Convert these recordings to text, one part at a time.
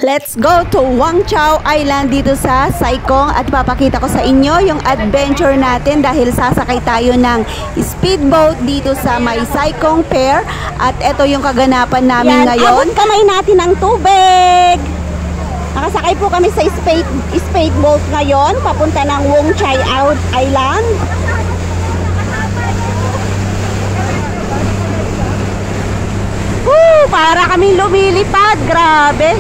Let's go to Wang Chau Island dito sa Sai Kung at papakita ko sa inyo yung adventure natin dahil sasakay tayo ng speedboat dito sa may Sai Kung Pier at ito yung kaganapan namin ngayon. Abot kamay natin ng tubig! Nakasakay po kami sa speedboat ngayon papunta ng Wang Chau Island. Para kami lumilipad, grabe!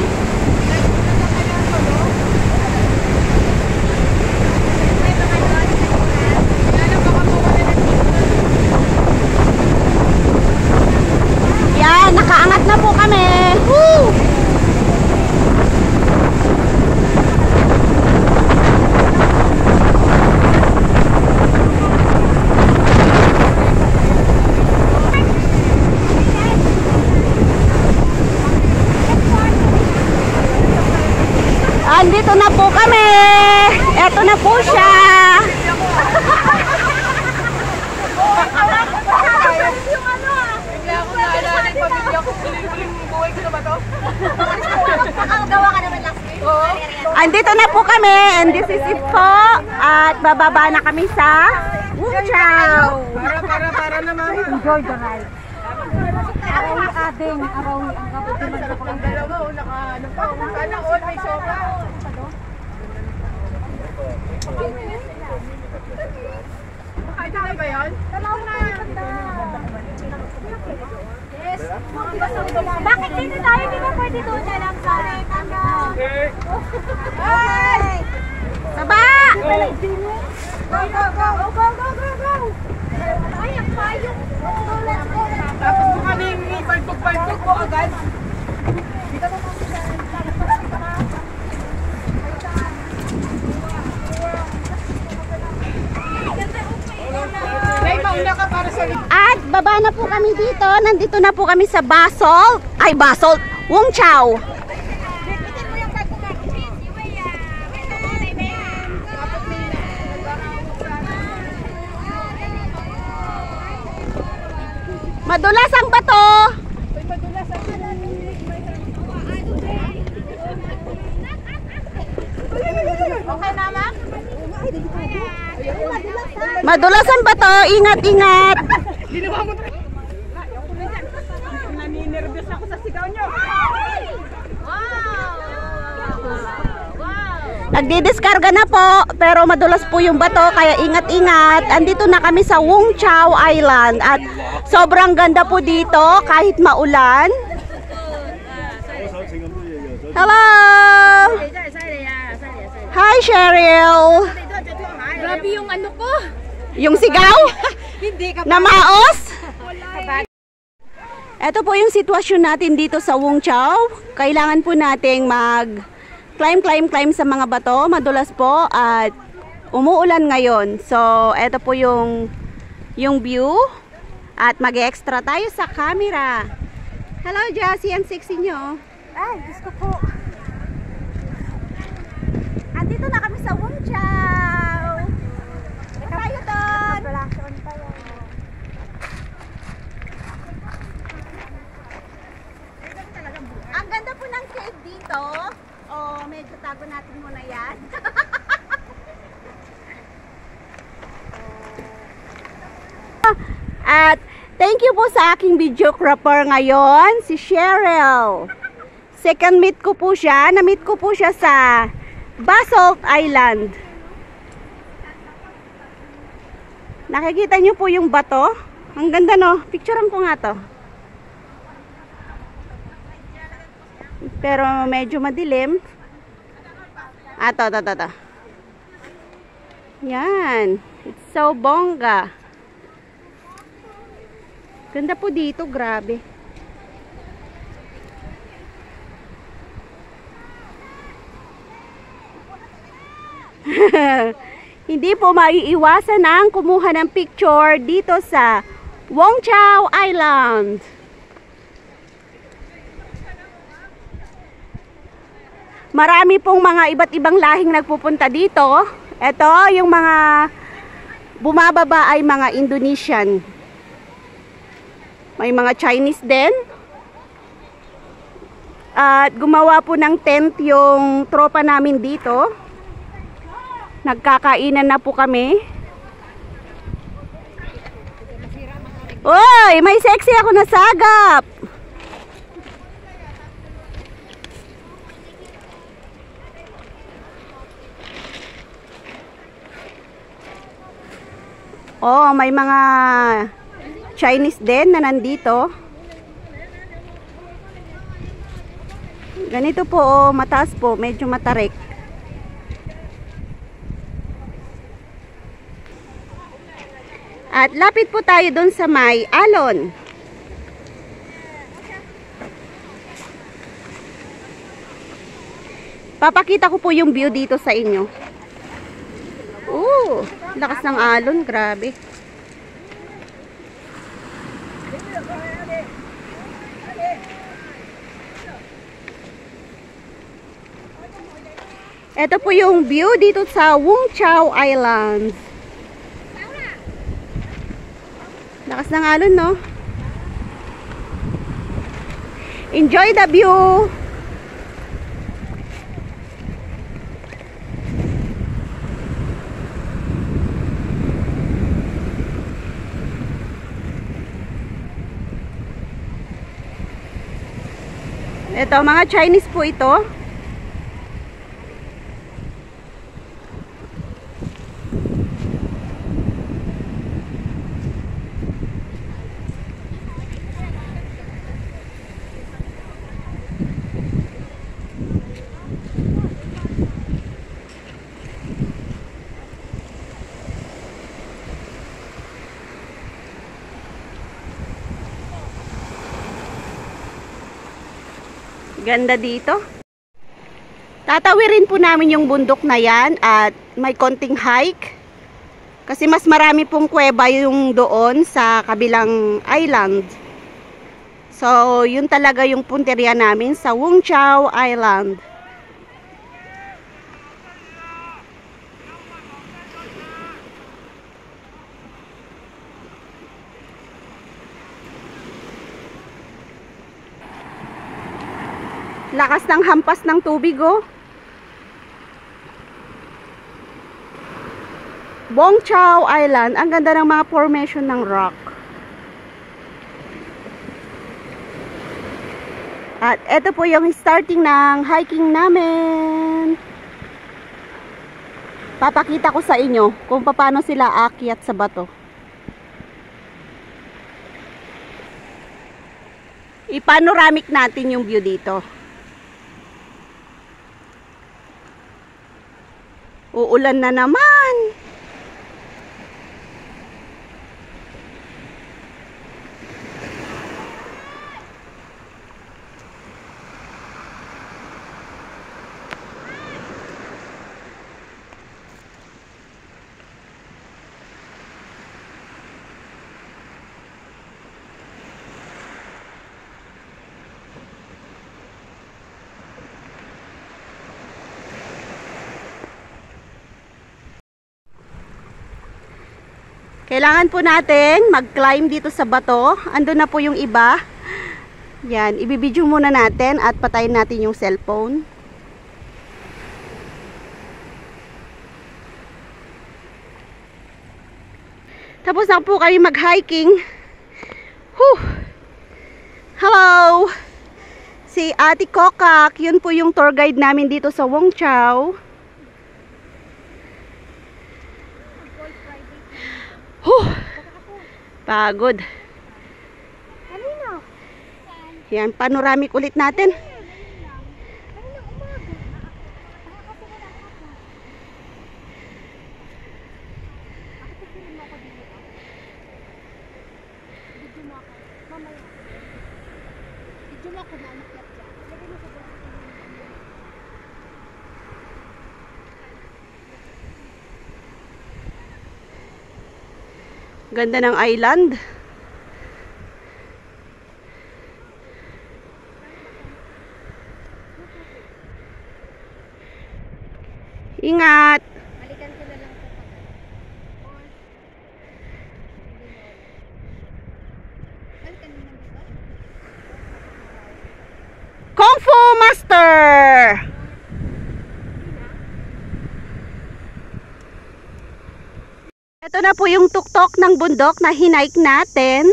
Nakaangat na po kami. Woo! Andito na po kami. Eto na po siya. Andito na po kami and this is it po at bababa na kami sa Wang Chau. Para naman. Enjoy the ride. Arawi ading, arawi ang kapatid mo ko lang dalawa o naka sana all may sofa. Makita na ba 'yan? Yes. Bakit dito tayo? Di ba pwede doon na lang sa Hey! Saba! Go, go, go! Go, go, go, go, go! Ay, ang payong! Let's go! Tapos mo kami palpog po agad. Dito na kami sa at baba na po kami dito. Nandito na po kami sa Basalt. Ay, Basalt. Wang Chau. Madulas ang bato. Okay na, ma'am? Madulas ang bato. Ingat, ingat. Ginawa mo. Naninervyos ako sa sigaw niyo. Nagdidiskarga na po, pero madulas po yung bato, kaya ingat-ingat. Andito na kami sa Wang Chau Island at sobrang ganda po dito kahit maulan. Hello! Hi, Cheryl! Grabe yung ano ko! Yung sigaw? Hindi ka na maos? Ito po yung sitwasyon natin dito sa Wang Chau. Kailangan po nating climb sa mga bato, madulas po at umuulan ngayon. So, ito po yung view at mag-extra tayo sa camera. Hello, Jassy, ang sexy nyo. Ay, gusto ko. Andito na kami sa Wang Chau. Tayo doon. Ang ganda po ng cave dito. Oh, medyo tago natin muna yan. At thank you po sa aking videographer ngayon, si Cheryl. Second meet ko po siya. Na-meet ko po siya sa Basalt Island. Nakikita niyo po yung bato. Ang ganda, no? Picturean ko nga to. Pero medyo madilim. To. Yan. It's so bongga. Ganda po dito, grabe. Hindi po maiiwasan ang kumuha ng picture dito sa Wang Chau Island. Marami pong mga iba't ibang lahing nagpupunta dito. Ito, yung mga bumababa ay mga Indonesian. May mga Chinese din. At gumawa po ng tent yung tropa namin dito. Nagkakainan na po kami. Oy, may sexy ako na sagap. Oh, may mga Chinese din na nandito. Ganito po, oh, mataas po, medyo matarik. At lapit po tayo doon sa may alon. Papakita ko po yung view dito sa inyo. Lakas ng alon, grabe. Ito po yung view dito sa Wong Chau Islands. Lakas ng alon, no? Enjoy the view! Ito, mga Chinese po ito. Ganda dito. Tatawirin po namin yung bundok na yan at may konting hike. Kasi mas marami pong kuweba yung doon sa kabilang island. So, yun talaga yung punteriya namin sa Wong Chau Island. Lakas ng hampas ng tubig, oh. Wong Chau Island. Ang ganda ng mga formation ng rock. At ito po yung starting ng hiking namin. Papakita ko sa inyo kung paano sila aakyat sa bato. I-panoramic natin yung view dito. Uulan na naman. Kailangan po natin mag-climb dito sa bato. Andun na po yung iba. Yan, ibibidyo muna natin at patayin natin yung cellphone. Tapos na po kayo mag-hiking. Hello! Si Ate Kokak, yun po yung tour guide namin dito sa Wong Chau. Pagod. Yan, panoramic ulit natin. Ganda ng island. Ingat. Balikan ko na lang po. Balikan mo na ba? Kung Fu! Ito na po yung tuktok ng bundok na hinike natin.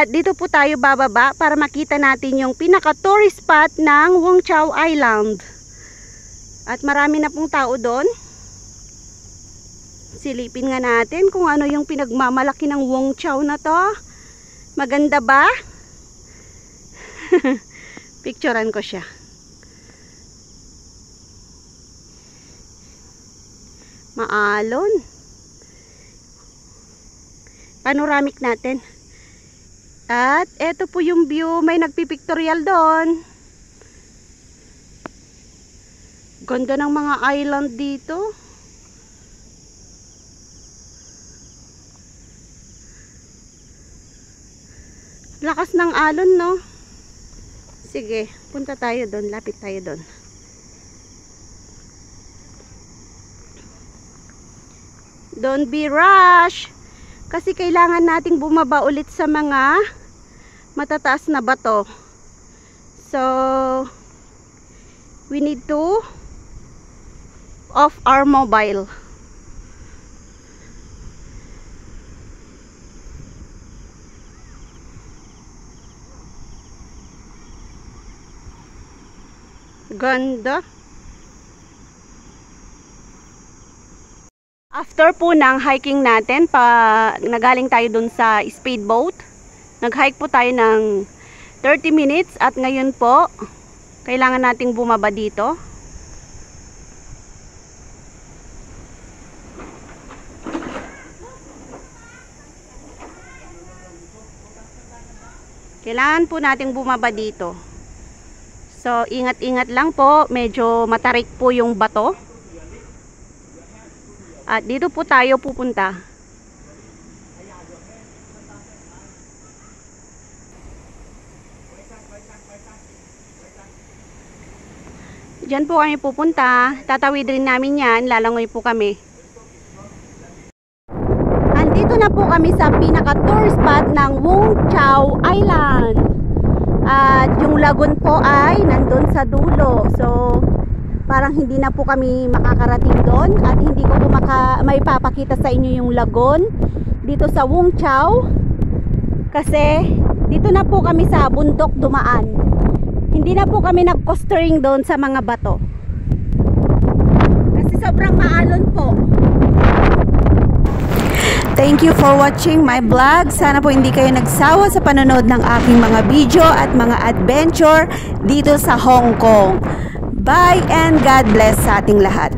Dito po tayo bababa para makita natin yung pinaka-tourist spot ng Wong Chau Island. At marami na pong tao doon. Silipin nga natin kung ano yung pinagmamalaki ng Wong Chau na to. Maganda ba? Picturean ko siya. Maalon. Panoramic natin. At eto po yung view. May nagpipictorial doon. Ganda ng mga island dito. Lakas ng alon, no? Sige, punta tayo doon. Lapit tayo doon. Don't be rush. Kasi kailangan nating bumaba ulit sa mga matataas na bato. So, we need to off our mobile. Ganda. After po ng hiking natin, nagaling tayo dun sa speedboat. Nag-hike po tayo ng 30 minutes at ngayon po, kailangan nating bumaba dito. Kailangan po nating bumaba dito. So, ingat-ingat lang po. Medyo matarik po yung bato. At dito po tayo pupunta. Diyan po kami pupunta. Tatawid rin namin yan. Lalangoy po kami. Andito na po kami sa pinaka-tour spot ng Wong Chau Island. At yung lagoon po ay nandun sa dulo. So, parang hindi na po kami makakarating doon. At hindi ko po may papakita sa inyo yung lagoon dito sa Wong Chau. Kasi, dito na po kami sa bundok dumaan. Hindi na po kami nag-coastering doon sa mga bato. Kasi sobrang maalon po. Thank you for watching my vlog. Sana po hindi kayo nagsawa sa panonood ng aking mga video at mga adventure dito sa Hong Kong. Bye and God bless sa ating lahat.